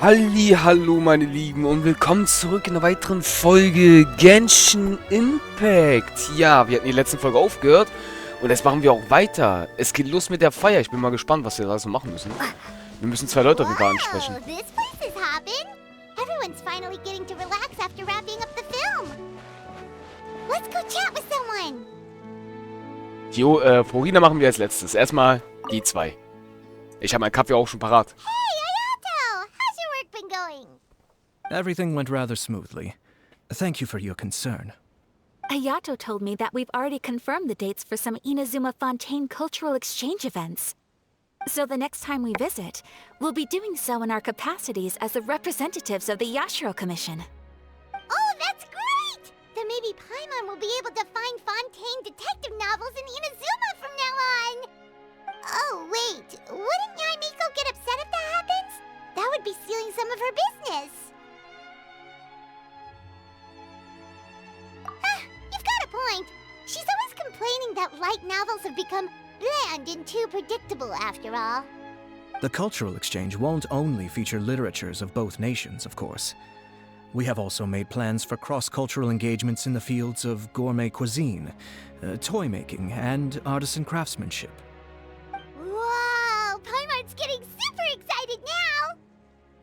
Hallo meine Lieben und willkommen zurück in einer weiteren Folge Genshin Impact. Ja, wir hatten die letzten Folge aufgehört und jetzt machen wir auch weiter. Es geht los mit der Feier. Ich bin mal gespannt, was wir da so machen müssen. Wir müssen zwei Leute auf jeden Fall ansprechen. Jo, Florina machen wir als letztes. Erstmal die zwei. Ich habe meinen Kaffee auch schon parat. Everything went rather smoothly. Thank you for your concern. Ayato told me that we've already confirmed the dates for some Inazuma Fontaine cultural exchange events. So the next time we visit, we'll be doing so in our capacities as the representatives of the Yashiro Commission. Oh, that's great! Then maybe Paimon will be able to find Fontaine detective novels in Inazuma from now on! Oh, wait, wouldn't Yaimiko get upset if that happens? That would be stealing some of her business. You've got a point. She's always complaining that light novels have become bland and too predictable after all. The cultural exchange won't only feature literatures of both nations, of course. We have also made plans for cross-cultural engagements in the fields of gourmet cuisine, toy making, and artisan craftsmanship. Whoa! Paimon's getting super excited now!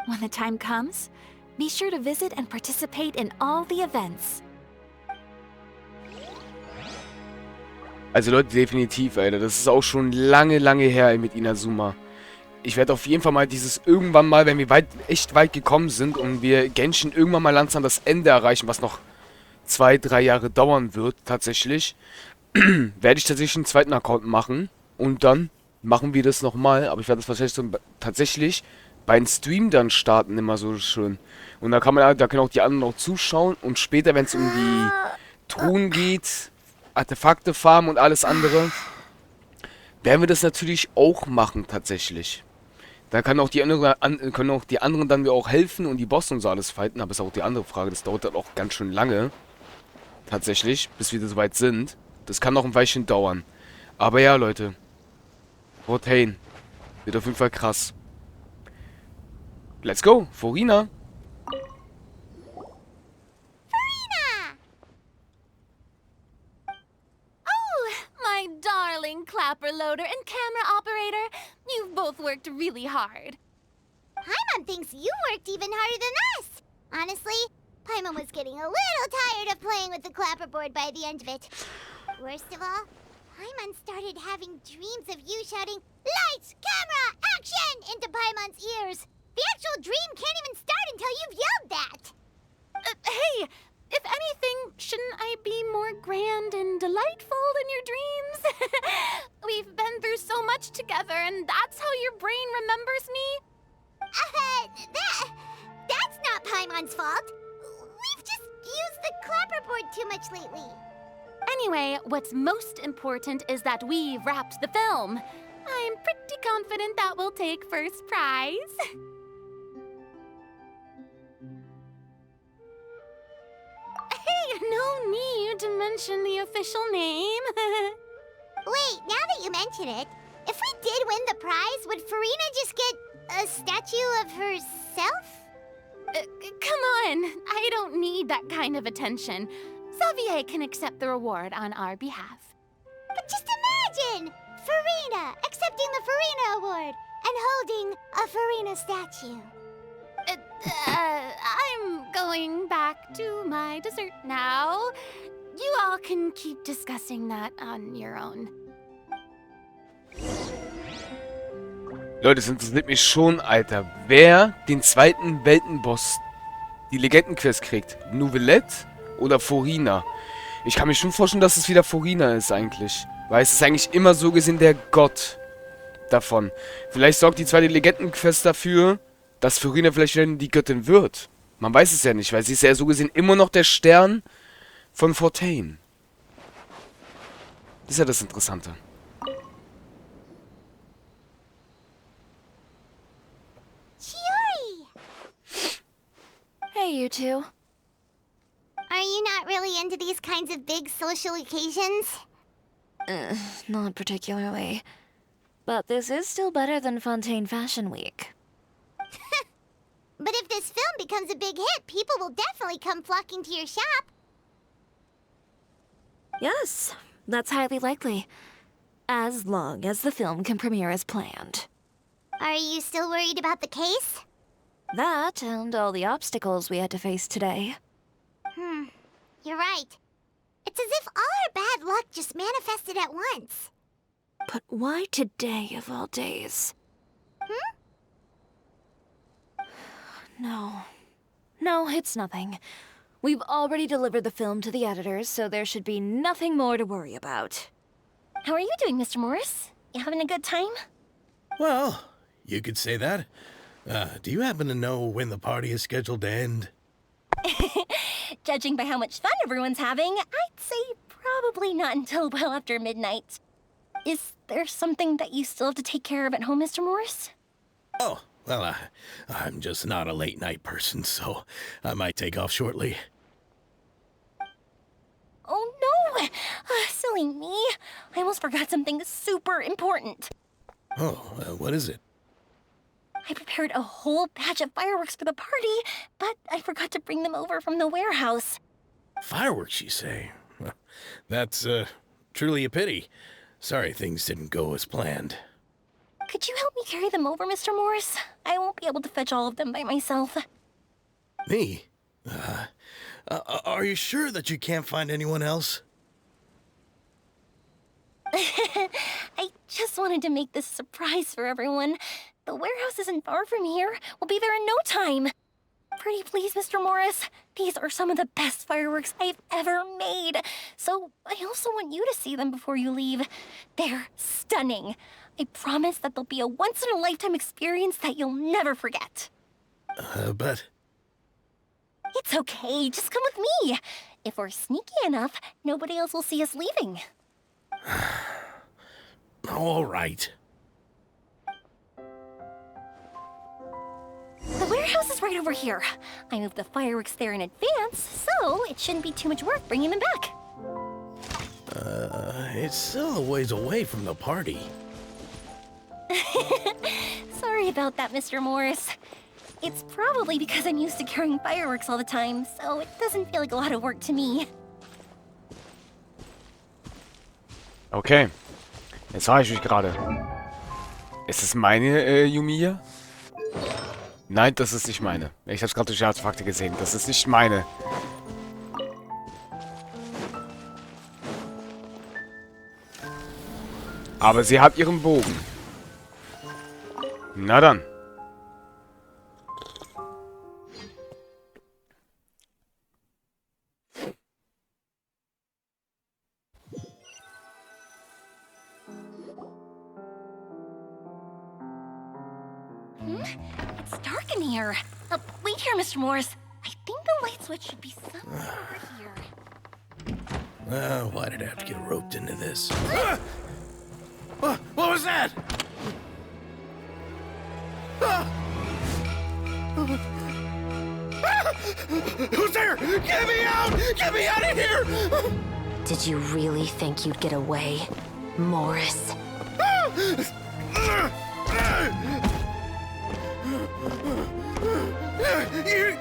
When the time comes, be sure to visit and participate in all the events. Also Leute, definitiv, Alter. Das ist auch schon lange her mit Inazuma. Ich werde auf jeden Fall mal irgendwann mal, wenn wir echt weit gekommen sind und wir Genshin irgendwann mal langsam das Ende erreichen, was noch 2-3 Jahre dauern wird, tatsächlich, werde ich tatsächlich einen zweiten Account machen und dann machen wir das nochmal, aber ich werde das wahrscheinlich so tatsächlich beim Stream dann starten, immer so schön. Und da können auch die anderen auch zuschauen und später, wenn es um die Truhen geht, Artefakte farmen und alles andere, werden wir das natürlich auch machen, tatsächlich. Da können auch die anderen dann mir auch helfen und die Bosse und so alles fighten, aber ist auch die andere Frage, das dauert dann auch ganz schön lange, tatsächlich, bis wir so weit sind. Das kann noch ein Weilchen dauern. Aber ja, Leute, Fontaine wird auf jeden Fall krass. Let's go, Florina! Darling clapper loader and camera operator, you've both worked really hard. Paimon thinks you worked even harder than us. Honestly, Paimon was getting a little tired of playing with the clapperboard by the end of it. Worst of all, Paimon started having dreams of you shouting, "Lights, camera, action!" into Paimon's ears. The actual dream can't even start until you've yelled that. Hey! If anything, shouldn't I be more grand and delightful than your dreams? We've been through so much together, and that's how your brain remembers me? That's not Paimon's fault. We've just used the clapperboard too much lately. Anyway, what's most important is that we wrapped the film. I'm pretty confident that we'll take first prize. No need to mention the official name. Wait, now that you mention it, if we did win the prize, would Farina just get a statue of herself? Come on, I don't need that kind of attention. Xavier can accept the reward on our behalf. But just imagine! Farina accepting the Farina Award and holding a Farina statue. I'm going back to my dessert now. You all can keep discussing that on your own. Leute, es interessiert mich schon, Alter, wer den zweiten Weltenboss, die Legendenquest kriegt. Nouvellette oder Florina? Ich kann mir schon vorstellen, dass es wieder Florina ist eigentlich. Weil es ist eigentlich immer so gesehen der Gott davon. Vielleicht sorgt die zweite Legendenquest dafür, dass Florina vielleicht wieder die Göttin wird. Man weiß es ja nicht, weil sie ist ja so gesehen immer noch der Stern von Fontaine. Das ist ja das Interessante. Chiori! Hey, you two. Are you not really into these kinds of big social occasions? Not particularly. But this is still better than Fontaine Fashion Week. But becomes a big hit, people will definitely come flocking to your shop. Yes, that's highly likely. As long as the film can premiere as planned. Are you still worried about the case? That and all the obstacles we had to face today. You're right. It's as if all our bad luck just manifested at once. But why today of all days? No, it's nothing. We've already delivered the film to the editors, so there should be nothing more to worry about. How are you doing, Mr. Morris? You having a good time? Well, you could say that. Do you happen to know when the party is scheduled to end? Judging by how much fun everyone's having, I'd say probably not until well after midnight. Is there something that you still have to take care of at home, Mr. Morris? Oh, well, I'm just not a late night person, so I might take off shortly. Oh no! Silly me. I almost forgot something super important. Oh, what is it? I prepared a whole batch of fireworks for the party, but I forgot to bring them over from the warehouse. Fireworks, you say? Well, that's, truly a pity. Sorry things didn't go as planned. Could you help me carry them over, Mr. Morris? I won't be able to fetch all of them by myself. Me? Are you sure that you can't find anyone else? I just wanted to make this a surprise for everyone. The warehouse isn't far from here. We'll be there in no time. Pretty please, Mr. Morris. These are some of the best fireworks I've ever made. So I also want you to see them before you leave. They're stunning. I promise that they'll be a once-in-a-lifetime experience that you'll never forget. But... It's okay. Just come with me. If we're sneaky enough, nobody else will see us leaving. All right. The warehouse is right over here. I moved the fireworks there in advance, so it shouldn't be too much work bringing them back. It's still a ways away from the party. Sorry about that, Mr. Morris. It's probably because I'm used to carrying fireworks all the time, so it doesn't feel like a lot of work to me. Okay. Jetzt frage ich mich gerade. Ist es meine Yumiya? Nein, das ist nicht meine. Ich habe es gerade durch die Artefakte gesehen. Das ist nicht meine. Aber sie hat ihren Bogen. Na dann. It's dark in here. Wait here, Mr. Morris. I think the light switch should be somewhere over here. Why did I have to get roped into this? What was that? Who's there? Get me out! Get me out of here! Did you really think you'd get away, Morris?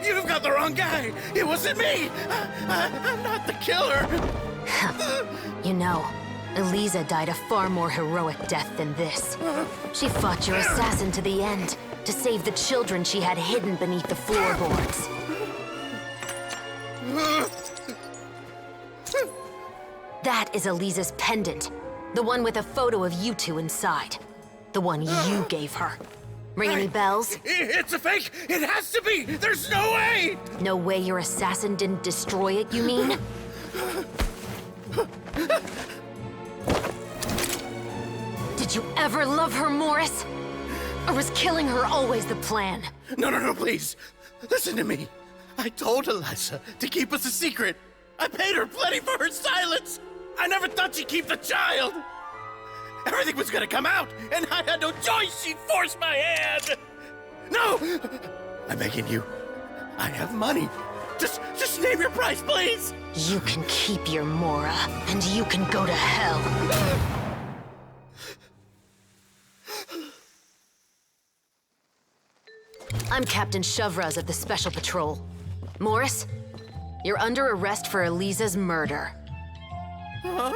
You've got the wrong guy. It wasn't me. I'm not the killer. You know, Eliza died a far more heroic death than this. She fought your assassin to the end, to save the children she had hidden beneath the floorboards. That is Eliza's pendant. The one with a photo of you two inside. The one you gave her. Ring any bells? It's a fake! It has to be! There's no way! No way your assassin didn't destroy it, you mean? Did you ever love her, Morris? Or was killing her always the plan? No, please. Listen to me. I told Eliza to keep us a secret. I paid her plenty for her silence. I never thought she'd keep the child. Everything was gonna come out, and I had no choice. She'd force my hand. No! I'm begging you. I have money. Just name your price, please. You can keep your Mora, and you can go to hell. I'm Captain Shovraz of the Special Patrol. Morris, you're under arrest for Eliza's murder. Huh?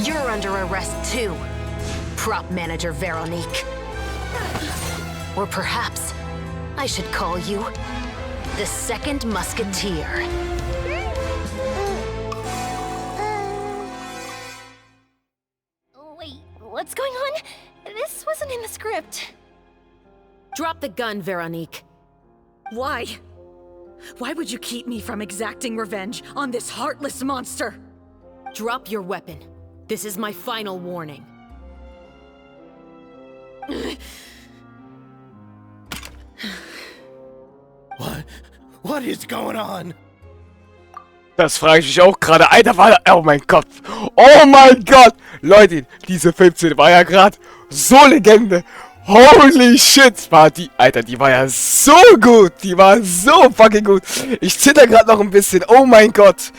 You're under arrest too, prop manager Veronique. Or perhaps I should call you the second Musketeer. Wait, what's going on? This wasn't in the script. Drop the gun, Veronique. Why? Why would you keep me from exacting revenge on this heartless monster? Drop your weapon. This is my final warning. What is going on? Das frage ich mich auch gerade. Alter, war da... Oh mein Gott. Oh mein Gott. Leute, diese Filmszene war ja gerade so Legende. Holy shit, war die... Alter, die war ja so gut. Die war so fucking gut. Ich zitter gerade noch ein bisschen. Oh mein Gott.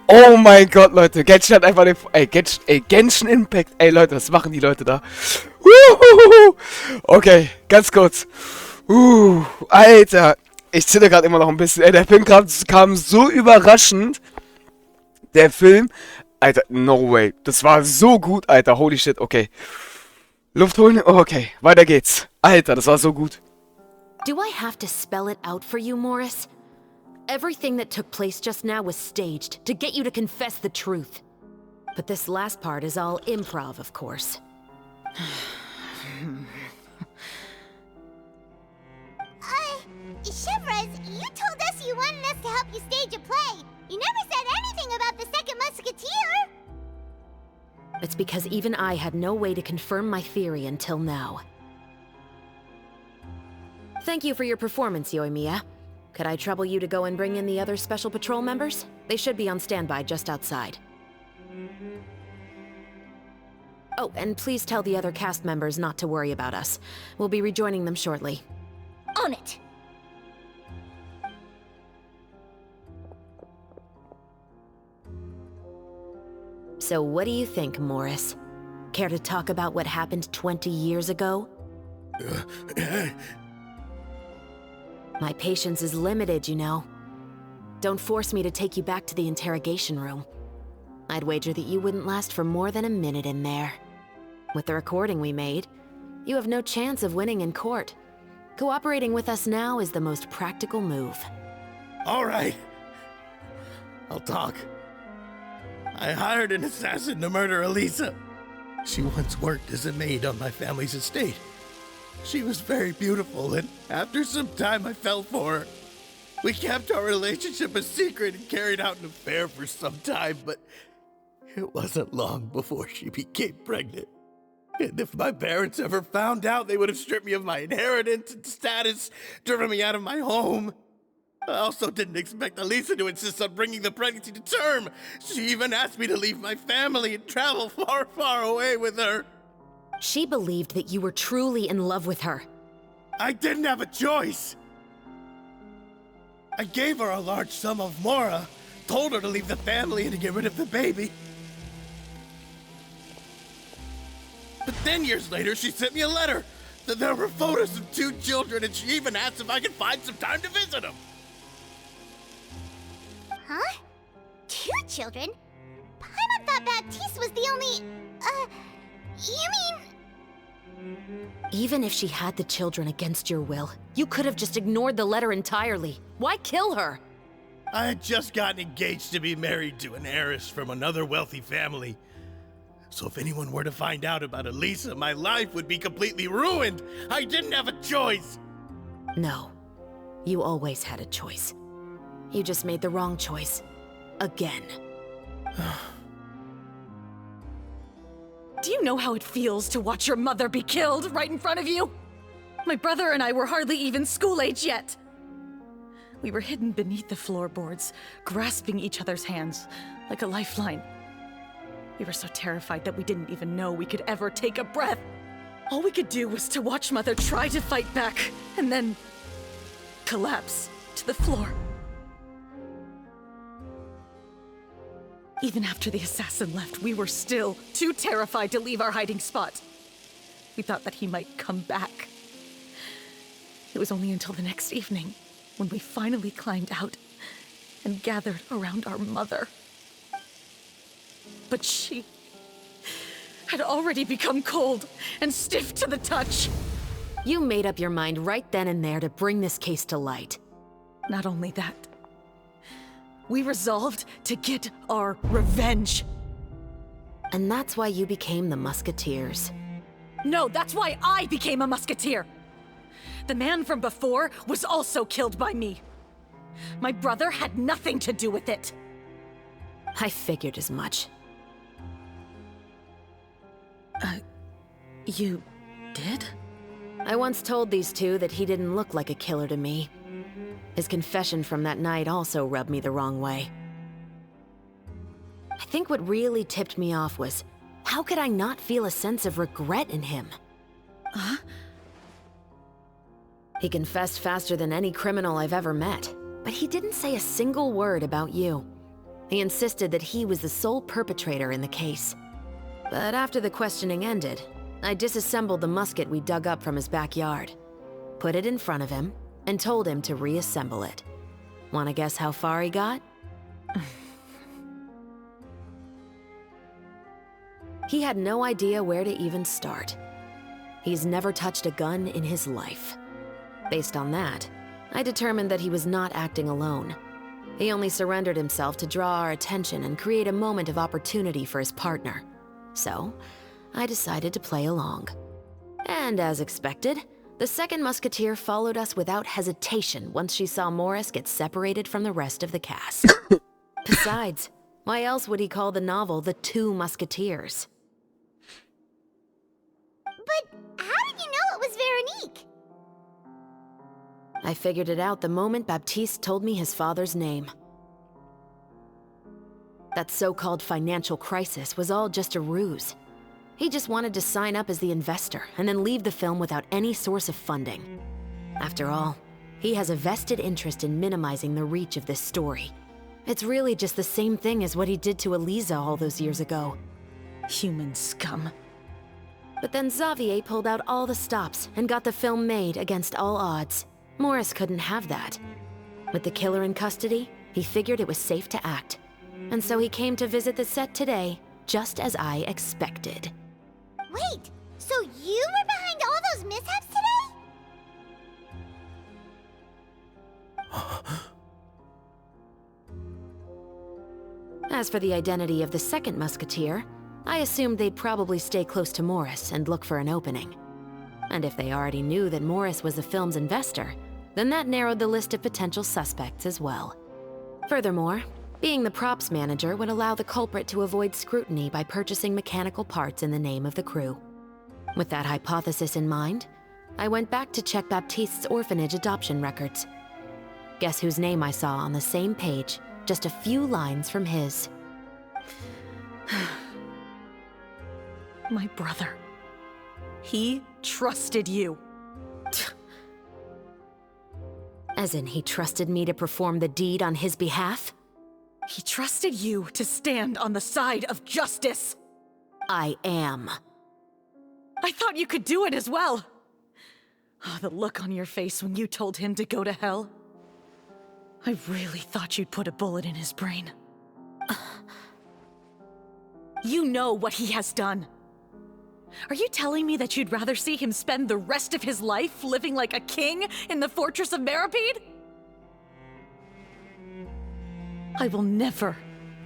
Oh mein Gott, Leute. Genshin hat einfach den... Genshin Impact. Ey, Leute, was machen die Leute da? Okay, ganz kurz. Alter. Ich zitter gerade immer noch ein bisschen. Ey, der Film kam so überraschend. Der Film... Alter, no way. Das war so gut, Alter. Holy shit, okay. Luft holen? Oh, okay, weiter geht's. Alter, das war so gut. Do I have to spell it out for you, Morris? Everything that took place just now was staged to get you to confess the truth. But this last part is all improv, of course. Shovraz, you told us you wanted us to help you stage a play. You never said anything about the second Musketeer. It's because even I had no way to confirm my theory until now. Thank you for your performance, Yoimiya. Could I trouble you to go and bring in the other Special Patrol members? They should be on standby just outside. Oh, and please tell the other cast members not to worry about us. We'll be rejoining them shortly. On it. So what do you think, Morris? Care to talk about what happened 20 years ago? My patience is limited, you know. Don't force me to take you back to the interrogation room. I'd wager that you wouldn't last for more than a minute in there. With the recording we made, you have no chance of winning in court. Cooperating with us now is the most practical move. All right. I'll talk. I hired an assassin to murder Eliza. She once worked as a maid on my family's estate. She was very beautiful, and after some time I fell for her. We kept our relationship a secret and carried out an affair for some time, but it wasn't long before she became pregnant. And if my parents ever found out, they would have stripped me of my inheritance and status, driven me out of my home. I also didn't expect Eliza to insist on bringing the pregnancy to term. She even asked me to leave my family and travel far, far away with her. She believed that you were truly in love with her. I didn't have a choice. I gave her a large sum of mora, told her to leave the family and to get rid of the baby. But then years later, she sent me a letter. There were photos of 2 children, and she even asked if I could find some time to visit them. Huh? 2 children? Paimon thought Baptiste was the only... you mean... Even if she had the children against your will, you could have just ignored the letter entirely. Why kill her? I had just gotten engaged to be married to an heiress from another wealthy family. So if anyone were to find out about Eliza, my life would be completely ruined. I didn't have a choice. No. You always had a choice. You just made the wrong choice. Again. Do you know how it feels to watch your mother be killed right in front of you? My brother and I were hardly even school age yet. We were hidden beneath the floorboards, grasping each other's hands like a lifeline. We were so terrified that we didn't even know we could ever take a breath. All we could do was to watch Mother try to fight back, and then collapse to the floor. Even after the assassin left, we were still too terrified to leave our hiding spot. We thought that he might come back. It was only until the next evening when we finally climbed out and gathered around our mother. But she had already become cold and stiff to the touch. You made up your mind right then and there to bring this case to light. Not only that, we resolved to get our revenge. And that's why you became the Musketeers. No, that's why I became a Musketeer. The man from before was also killed by me. My brother had nothing to do with it. I figured as much. You did? I once told these two that he didn't look like a killer to me. His confession from that night also rubbed me the wrong way. I think what really tipped me off was, how could I not feel a sense of regret in him? Huh? He confessed faster than any criminal I've ever met, but he didn't say a single word about you. He insisted that he was the sole perpetrator in the case. But after the questioning ended, I disassembled the musket we dug up from his backyard, put it in front of him, and told him to reassemble it. Wanna guess how far he got? He had no idea where to even start. He's never touched a gun in his life. Based on that, I determined that he was not acting alone. He only surrendered himself to draw our attention and create a moment of opportunity for his partner. So, I decided to play along. And as expected, the second Musketeer followed us without hesitation once she saw Morris get separated from the rest of the cast. Besides, why else would he call the novel The Two Musketeers? But how did you know it was Veronique? I figured it out the moment Baptiste told me his father's name. That so-called financial crisis was all just a ruse. He just wanted to sign up as the investor and then leave the film without any source of funding. After all, he has a vested interest in minimizing the reach of this story. It's really just the same thing as what he did to Eliza all those years ago. Human scum. But then Xavier pulled out all the stops and got the film made against all odds. Morris couldn't have that. With the killer in custody, he figured it was safe to act. And so he came to visit the set today, just as I expected. Wait, so you were behind all those mishaps today? As for the identity of the second Musketeer, I assumed they'd probably stay close to Morris and look for an opening. And if they already knew that Morris was the film's investor, then that narrowed the list of potential suspects as well. Furthermore, being the props manager would allow the culprit to avoid scrutiny by purchasing mechanical parts in the name of the crew. With that hypothesis in mind, I went back to check Baptiste's orphanage adoption records. Guess whose name I saw on the same page, just a few lines from his. My brother. He trusted you. As in, he trusted me to perform the deed on his behalf? He trusted you to stand on the side of justice. I am. I thought you could do it as well. Oh, the look on your face when you told him to go to hell. I really thought you'd put a bullet in his brain. You know what he has done. Are you telling me that you'd rather see him spend the rest of his life living like a king in the fortress of Meripede? I will never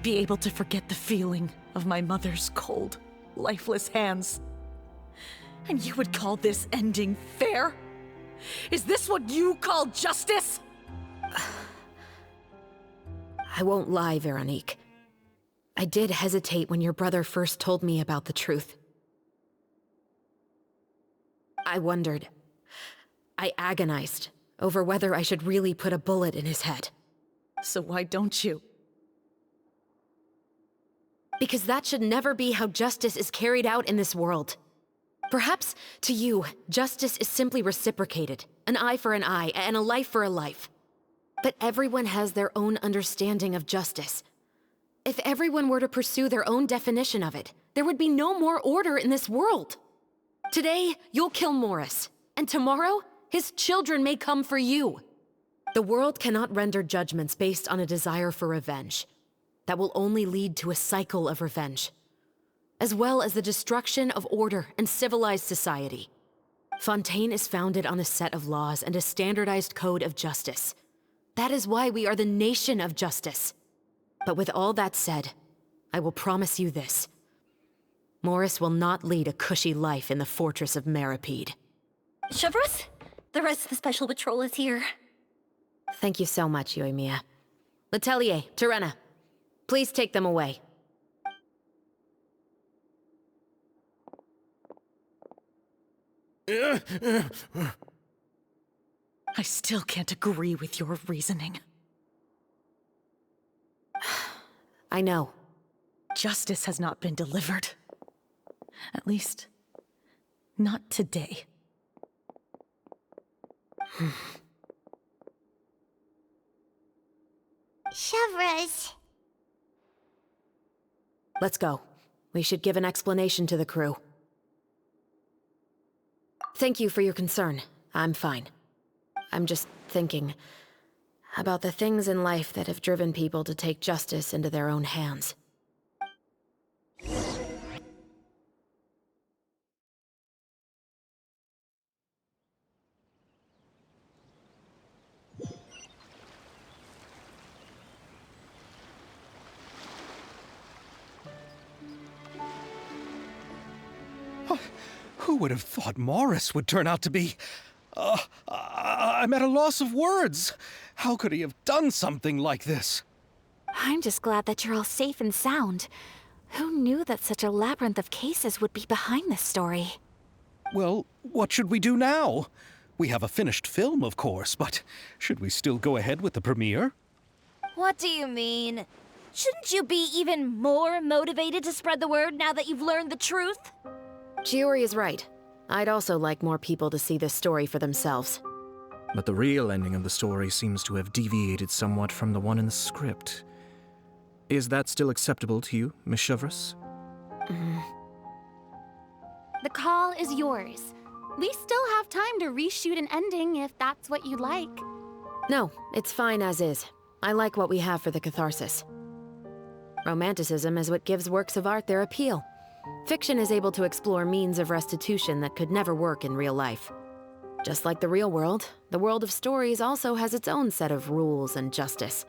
be able to forget the feeling of my mother's cold, lifeless hands. And you would call this ending fair? Is this what you call justice? I won't lie, Veronique. I did hesitate when your brother first told me about the truth. I wondered. I agonized over whether I should really put a bullet in his head. So why don't you? Because that should never be how justice is carried out in this world. Perhaps, to you, justice is simply reciprocated. An eye for an eye, and a life for a life. But everyone has their own understanding of justice. If everyone were to pursue their own definition of it, there would be no more order in this world. Today, you'll kill Morris, and tomorrow, his children may come for you. The world cannot render judgments based on a desire for revenge. That will only lead to a cycle of revenge, as well as the destruction of order and civilized society. Fontaine is founded on a set of laws and a standardized code of justice. That is why we are the nation of justice. But with all that said, I will promise you this. Morris will not lead a cushy life in the fortress of Meripede. Chevreuse, the rest of the special patrol is here. Thank you so much, Yoimiya. Letelier, Terena, please take them away. I still can't agree with your reasoning. I know. Justice has not been delivered. At least, not today. Chevreuse. Let's go. We should give an explanation to the crew. Thank you for your concern. I'm fine. I'm just thinking about the things in life that have driven people to take justice into their own hands. Who would have thought Morris would turn out to be... I'm at a loss of words. How could he have done something like this? I'm just glad that you're all safe and sound. Who knew that such a labyrinth of cases would be behind this story? Well, what should we do now? We have a finished film, of course, but should we still go ahead with the premiere? What do you mean? Shouldn't you be even more motivated to spread the word now that you've learned the truth? Chiori is right. I'd also like more people to see this story for themselves. But the real ending of the story seems to have deviated somewhat from the one in the script. Is that still acceptable to you, Miss Chevreuse? The call is yours. We still have time to reshoot an ending if that's what you'd like. No, it's fine as is. I like what we have for the catharsis. Romanticism is what gives works of art their appeal. Fiction is able to explore means of restitution that could never work in real life. Just like the real world, the world of stories also has its own set of rules and justice.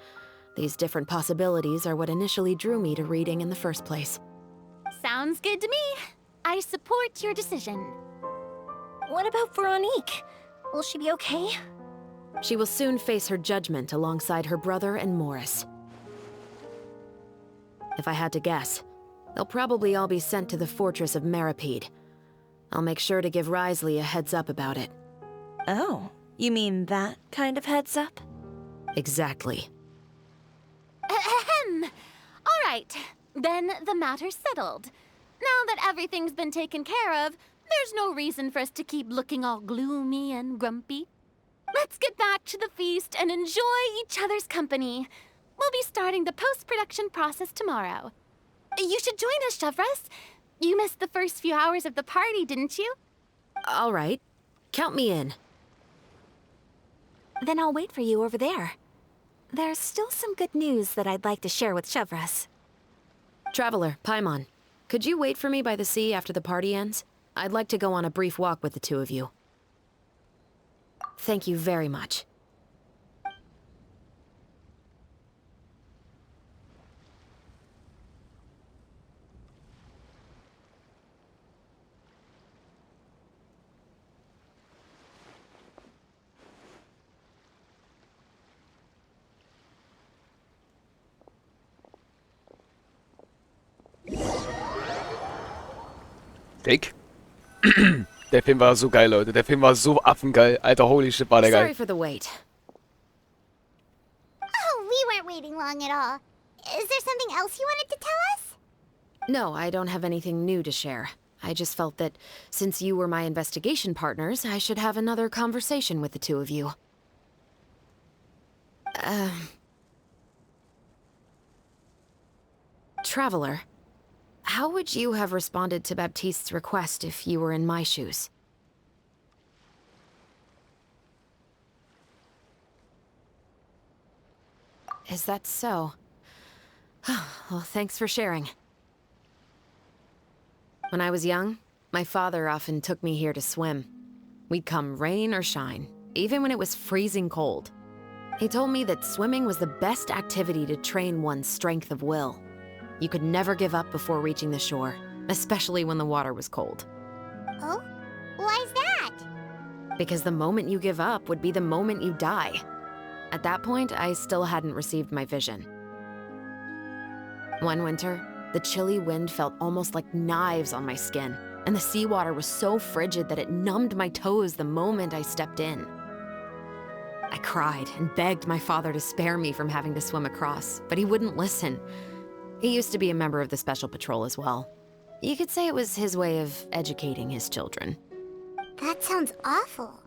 These different possibilities are what initially drew me to reading in the first place. Sounds good to me. I support your decision. What about Veronique? Will she be okay? She will soon face her judgment alongside her brother and Morris. If I had to guess, they'll probably all be sent to the fortress of Meripede. I'll make sure to give Risley a heads up about it. Oh, you mean that kind of heads up? Exactly. Ahem. All right, then the matter's settled. Now that everything's been taken care of, there's no reason for us to keep looking all gloomy and grumpy. Let's get back to the feast and enjoy each other's company. We'll be starting the post-production process tomorrow. You should join us, Chevreuse. You missed the first few hours of the party, didn't you? All right. Count me in. Then I'll wait for you over there. There's still some good news that I'd like to share with Chevreuse. Traveler, Paimon, could you wait for me by the sea after the party ends? I'd like to go on a brief walk with the two of you. Thank you very much. Dick? Der Film war so geil, Leute. Der Film war so affengeil. Alter, holy shit, war der Sorry geil. for the wait. Oh, we weren't waiting long at all. Is there something else you wanted to tell us? No, I don't have anything new to share. I just felt that since you were my investigation partners, I should have another conversation with the two of you. Traveler, how would you have responded to Baptiste's request if you were in my shoes? Is that so? Well, thanks for sharing. When I was young, my father often took me here to swim. We'd come rain or shine, even when it was freezing cold. He told me that swimming was the best activity to train one's strength of will. You could never give up before reaching the shore, especially when the water was cold. Oh? Why's that? Because the moment you give up would be the moment you die. At that point, I still hadn't received my vision. One winter, the chilly wind felt almost like knives on my skin, and the seawater was so frigid that it numbed my toes the moment I stepped in. I cried and begged my father to spare me from having to swim across, but he wouldn't listen. He used to be a member of the Special Patrol as well. You could say it was his way of educating his children. That sounds awful.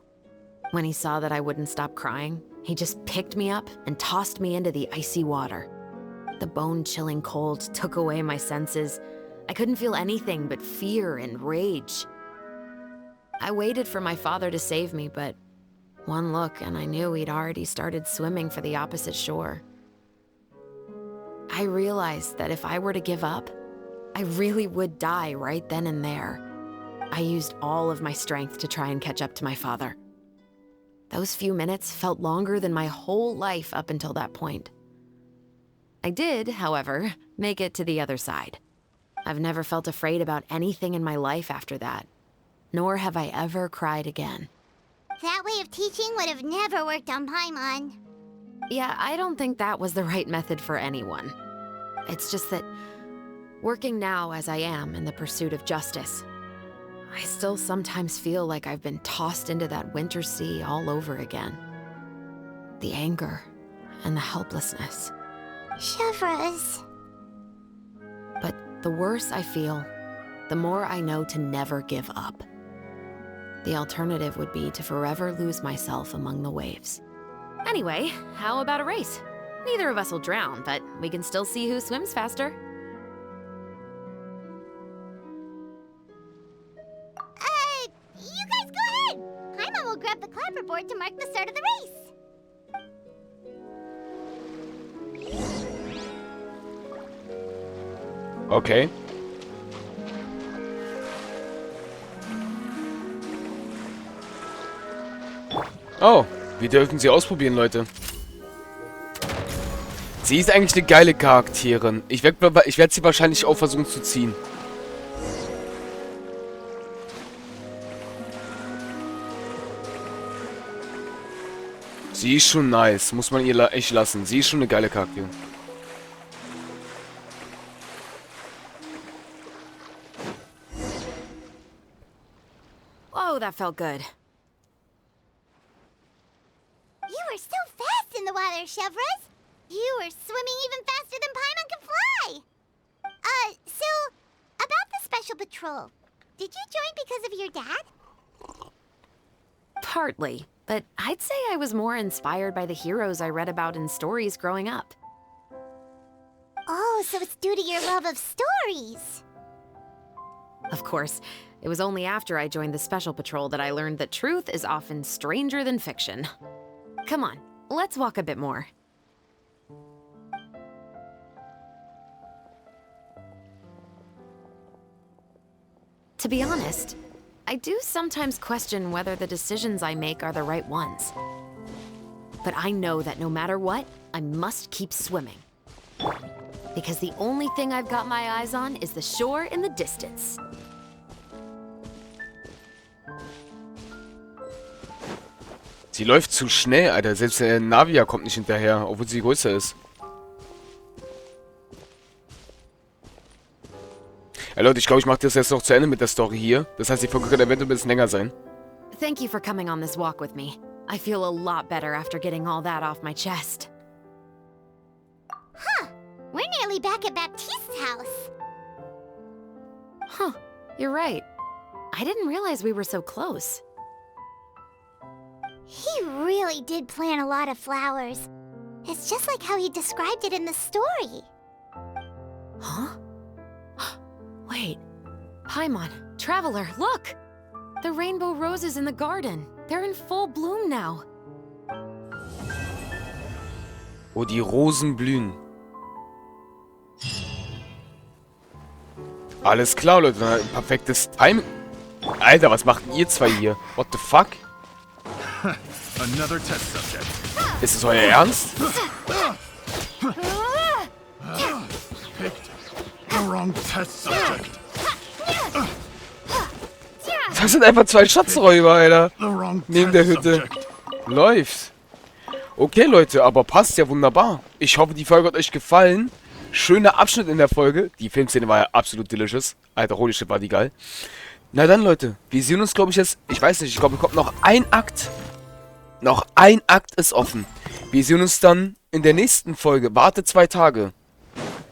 When he saw that I wouldn't stop crying, he just picked me up and tossed me into the icy water. The bone-chilling cold took away my senses. I couldn't feel anything but fear and rage. I waited for my father to save me, but one look and I knew he'd already started swimming for the opposite shore. I realized that if I were to give up, I really would die right then and there. I used all of my strength to try and catch up to my father. Those few minutes felt longer than my whole life up until that point. I did, however, make it to the other side. I've never felt afraid about anything in my life after that, nor have I ever cried again. That way of teaching would have never worked on Paimon. Yeah, I don't think that was the right method for anyone. It's just that, working now as I am in the pursuit of justice, I still sometimes feel like I've been tossed into that winter sea all over again. The anger and the helplessness. Chevreuse. But the worse I feel, the more I know to never give up. The alternative would be to forever lose myself among the waves. Anyway, how about a race? Neither of us will drown, but we can still see who swims faster. You guys go ahead! Paimon will grab the clapperboard to mark the start of the race. Okay. Oh, wir dürfen sie ausprobieren, Leute. Sie ist eigentlich eine geile Charakterin. Ich werd sie wahrscheinlich auch versuchen zu ziehen. Sie ist schon nice, muss man ihr echt lassen. Sie ist schon eine geile Charakterin. Oh, that felt good. You were so fast in the water, Chevreuse. You were swimming even faster than Paimon can fly. So, about the Special Patrol. Did you join because of your dad? Partly, but I'd say I was more inspired by the heroes I read about in stories growing up. Oh, so it's due to your love of stories. Of course, it was only after I joined the Special Patrol that I learned that truth is often stranger than fiction. Come on, let's walk a bit more. To be honest, I do sometimes question whether the decisions I make are the right ones. But I know that no matter what, I must keep swimming. Because the only thing I've got my eyes on is the shore in the distance. Sie läuft zu schnell, Alter. Selbst der Navia kommt nicht hinterher, obwohl sie größer ist. Ja, Leute, ich glaube, ich mache das jetzt noch zu Ende mit der Story hier. Das heißt, die Folge könnte eventuell ein bisschen länger sein. Thank you for coming on this walk with me. I feel a lot better after getting all that off my chest. Huh. We're nearly back at Baptiste's house. Huh, you're right. I didn't realize we were so close. He really did plant a lot of flowers. It's just like how he described it in the story. Huh? Wait. Paimon, Traveler, look! The rainbow roses in the garden. They're in full bloom now. Oh, die Rosen blühen. Alles klar, Leute. Ein perfektes Timing. Alter, was macht ihr zwei hier? What the fuck? Another test subject. Ist es euer Ernst? Picked the wrong test subject. Das sind einfach zwei Schatzräuber, Alter. The wrong Neben der Hütte. subject. Läuft. Okay, Leute, aber passt ja wunderbar. Ich hoffe, die Folge hat euch gefallen. Schöner Abschnitt in der Folge. Die Filmszene war ja absolut delicious. Alter, holy shit, war die geil. Na dann, Leute. Wir sehen uns, glaube ich, jetzt... Ich weiß nicht, ich glaube, es kommt noch ein Akt. Noch ein Akt ist offen. Wir sehen uns dann in der nächsten Folge. Warte 2 Tage.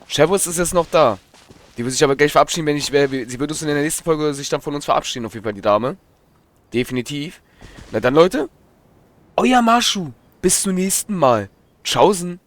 Chervus ist jetzt noch da. Die wird sich aber gleich verabschieden, wenn ich... Sie wird uns in der nächsten Folge sich dann von uns verabschieden, auf jeden Fall, die Dame. Definitiv. Na dann, Leute. Euer Masho. Bis zum nächsten Mal. Tschaußen.